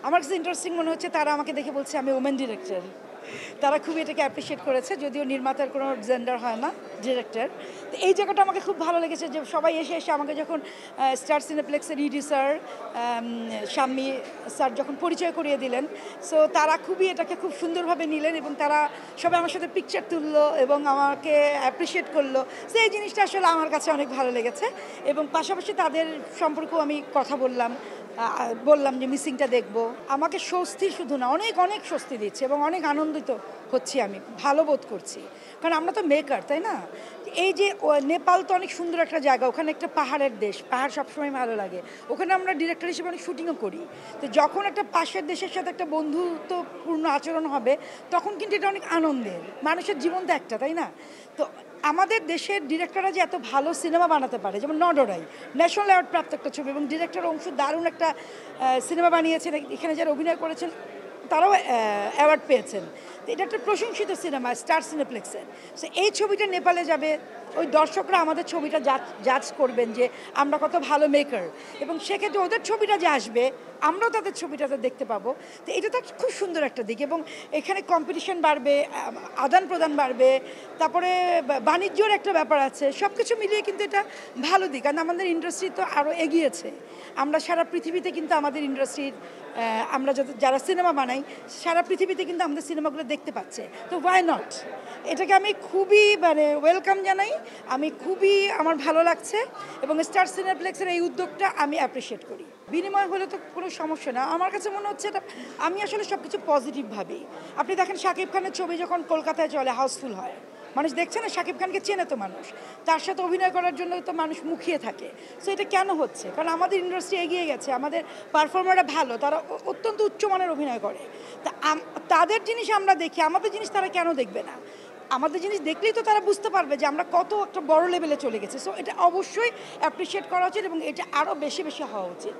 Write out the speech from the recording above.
আমার কাছে ইন্টারেস্টিং মনে হচ্ছে তারা আমাকে দেখে বলছে আমি ওমেন ডিরেক্টর। তারা খুবই এটাকে অ্যাপ্রিশিয়েট করেছে, যদিও নির্মাতার কোনো জেন্ডার হয় না, ডিরেক্টর। তো এই জায়গাটা আমাকে খুব ভালো লেগেছে যে সবাই এসে আমাকে যখন স্টার সিনেপ্লেক্সের ইডি স্যার, শাম্মী স্যার যখন পরিচয় করিয়ে দিলেন, সো তারা খুবই এটাকে খুব সুন্দরভাবে নিলেন এবং তারা সবাই আমার সাথে পিকচার তুললো এবং আমাকে অ্যাপ্রিশিয়েট করলো। সো এই জিনিসটা আসলে আমার কাছে অনেক ভালো লেগেছে এবং পাশাপাশি তাদের সম্পর্কেও আমি কথা বললাম যে মিসিংটা দেখব। আমাকে স্বস্তি শুধু না, অনেক অনেক স্বস্তি দিচ্ছে এবং অনেক আনন্দিত হচ্ছি, আমি ভালো বোধ করছি। কারণ আমরা তো মেকার, তাই না? এই যে নেপাল তো অনেক সুন্দর একটা জায়গা, ওখানে একটা পাহাড়ের দেশ, পাহাড় সবসময় ভালো লাগে। ওখানে আমরা ডিরেক্টর হিসেবে অনেক শুটিংও করি। তো যখন একটা পাশের দেশের সাথে একটা বন্ধুত্বপূর্ণ আচরণ হবে, তখন কিন্তু এটা অনেক আনন্দের। মানুষের জীবন তো একটা, তাই না? তো আমাদের দেশের ডিরেক্টররা যে এত ভালো সিনেমা বানাতে পারে, যেমন নডরাই ন্যাশনাল অ্যাওয়ার্ড প্রাপ্ত একটা ছবি এবং ডিরেক্টর অংশ দারুণ একটা সিনেমা বানিয়েছেন, এখানে যারা অভিনয় করেছেন তারাও অ্যাওয়ার্ড পেয়েছেন। তো এটা একটা প্রশংসিত সিনেমা স্টার সিনেপ্লেক্সের। সো এই ছবিটা নেপালে যাবে, ওই দর্শকরা আমাদের ছবিটা জাজ করবেন যে আমরা কত ভালো মেকার, এবং সেক্ষেত্রে ওদের ছবিটা যে আসবে আমরাও তাদের ছবিটাতে দেখতে পাবো। তো এটা তো খুব সুন্দর একটা দিক এবং এখানে কম্পিটিশন বাড়বে, আদান প্রদান বাড়বে, তারপরে বাণিজ্যর একটা ব্যাপার আছে। সব কিছু মিলিয়ে কিন্তু এটা ভালো দিক, কারণ আমাদের ইন্ডাস্ট্রি তো আরও এগিয়েছে। আমরা সারা পৃথিবীতে কিন্তু আমাদের ইন্ডাস্ট্রির, আমরা যারা সিনেমা বানাই সারা পৃথিবীতে কিন্তু আমাদের সিনেমাগুলো দেখতে পাচ্ছে। তো ওয়াই নট, এটাকে আমি খুবই ওয়েলকাম জানাই। আমি খুবই, আমার ভালো লাগছে এবং স্টার সিনেপ্লেক্সের এই উদ্যোগটা আমি অ্যাপ্রিসিয়েট করি। বিনিময় হলে তো কোনো সমস্যা না, আমার কাছে মনে হচ্ছে এটা, আমি আসলে সব কিছু পজিটিভ ভাবি। আপনি দেখেন শাকিব খানের ছবি যখন কলকাতায় চলে হাউসফুল হয়, মানুষ দেখছে না, শাকিব খানকে চেনে তো মানুষ, তার সাথে অভিনয় করার জন্য তো মানুষ মুখিয়ে থাকে। সো এটা কেন হচ্ছে? কারণ আমাদের ইন্ডাস্ট্রি এগিয়ে গেছে, আমাদের পারফর্মাররা ভালো, তারা অত্যন্ত উচ্চমানের অভিনয় করে। তা তাদের জিনিস আমরা দেখি, আমাদের জিনিস তারা কেন দেখবে না? আমাদের জিনিস দেখলেই তো তারা বুঝতে পারবে যে আমরা কত একটা বড় লেভেলে চলে গেছি। সো এটা অবশ্যই অ্যাপ্রিসিয়েট করা উচিত এবং এটা আরও বেশি বেশি হওয়া উচিত।